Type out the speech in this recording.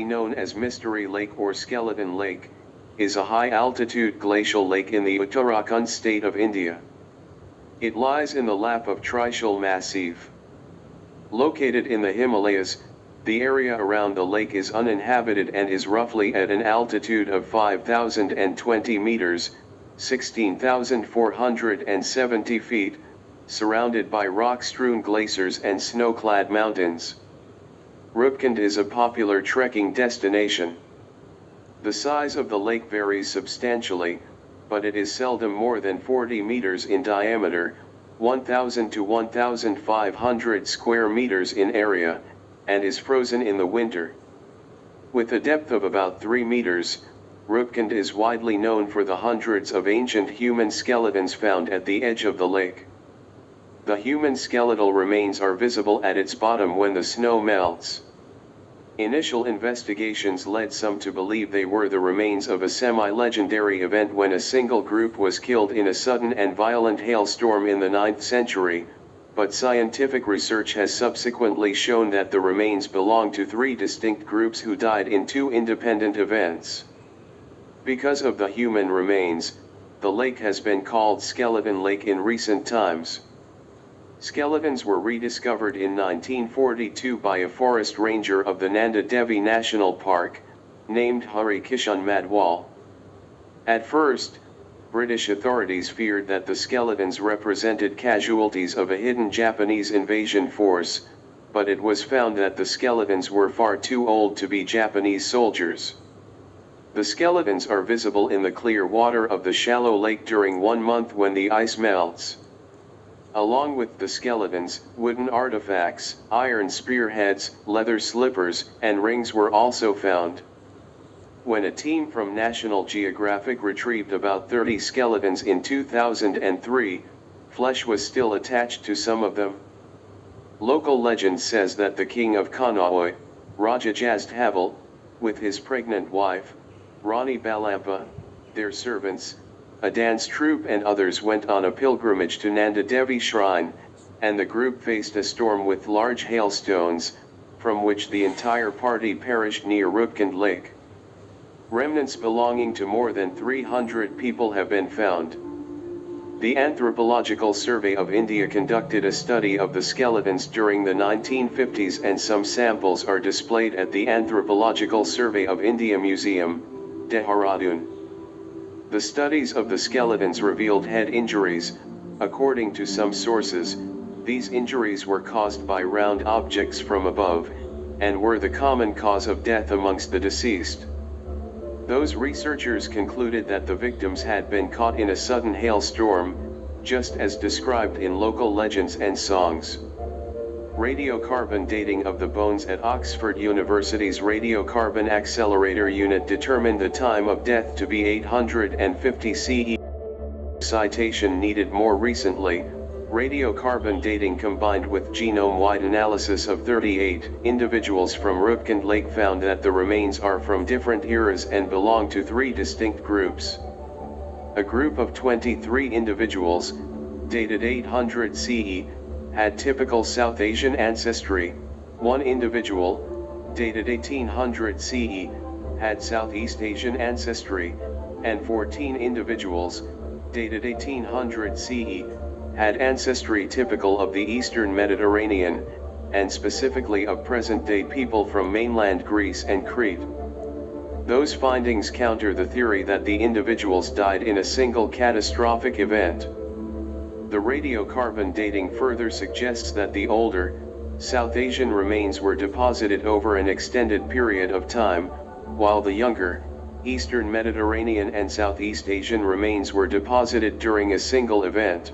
known as Mystery Lake or Skeleton Lake, is a high-altitude glacial lake in the Uttarakhand state of India. It lies in the lap of Trishul Massif. Located in the Himalayas, the area around the lake is uninhabited and is roughly at an altitude of 5,020 meters, 16,470 feet, surrounded by rock-strewn glaciers and snow-clad mountains. Roopkund is a popular trekking destination. The size of the lake varies substantially, but it is seldom more than 40 meters in diameter, 1,000 to 1,500 square meters in area, and is frozen in the winter. With a depth of about 3 meters, Roopkund is widely known for the hundreds of ancient human skeletons found at the edge of the lake. The human skeletal remains are visible at its bottom when the snow melts. Initial investigations led some to believe they were the remains of a semi-legendary event when a single group was killed in a sudden and violent hailstorm in the 9th century, but scientific research has subsequently shown that the remains belong to 3 distinct groups who died in 2 independent events. Because of the human remains, the lake has been called Skeleton Lake in recent times. Skeletons were rediscovered in 1942 by a forest ranger of the Nanda Devi National Park, named Hari Kishan Madwal. At first, British authorities feared that the skeletons represented casualties of a hidden Japanese invasion force, but it was found that the skeletons were far too old to be Japanese soldiers. The skeletons are visible in the clear water of the shallow lake during 1 month when the ice melts. Along with the skeletons, wooden artifacts, iron spearheads, leather slippers, and rings were also found. When a team from National Geographic retrieved about 30 skeletons in 2003, flesh was still attached to some of them. Local legend says that the king of Kanawai, Raja Jazdhaval, with his pregnant wife, Rani Balampa, their servants, a dance troupe and others went on a pilgrimage to Nanda Devi Shrine, and the group faced a storm with large hailstones, from which the entire party perished near Roopkund Lake. Remnants belonging to more than 300 people have been found. The Anthropological Survey of India conducted a study of the skeletons during the 1950s, and some samples are displayed at the Anthropological Survey of India Museum, Dehradun. The studies of the skeletons revealed head injuries. According to some sources, these injuries were caused by round objects from above, and were the common cause of death amongst the deceased. Those researchers concluded that the victims had been caught in a sudden hailstorm, just as described in local legends and songs. Radiocarbon dating of the bones at Oxford University's Radiocarbon Accelerator Unit determined the time of death to be 850 CE. Citation needed. More recently, radiocarbon dating combined with genome-wide analysis of 38 individuals from Roopkund Lake found that the remains are from different eras and belong to 3 distinct groups. A group of 23 individuals, dated 800 CE, had typical South Asian ancestry. 1 individual, dated 1800 CE, had Southeast Asian ancestry, and 14 individuals, dated 1800 CE, had ancestry typical of the Eastern Mediterranean, and specifically of present-day people from mainland Greece and Crete. Those findings counter the theory that the individuals died in a single catastrophic event. The radiocarbon dating further suggests that the older, South Asian remains were deposited over an extended period of time, while the younger, Eastern Mediterranean and Southeast Asian remains were deposited during a single event.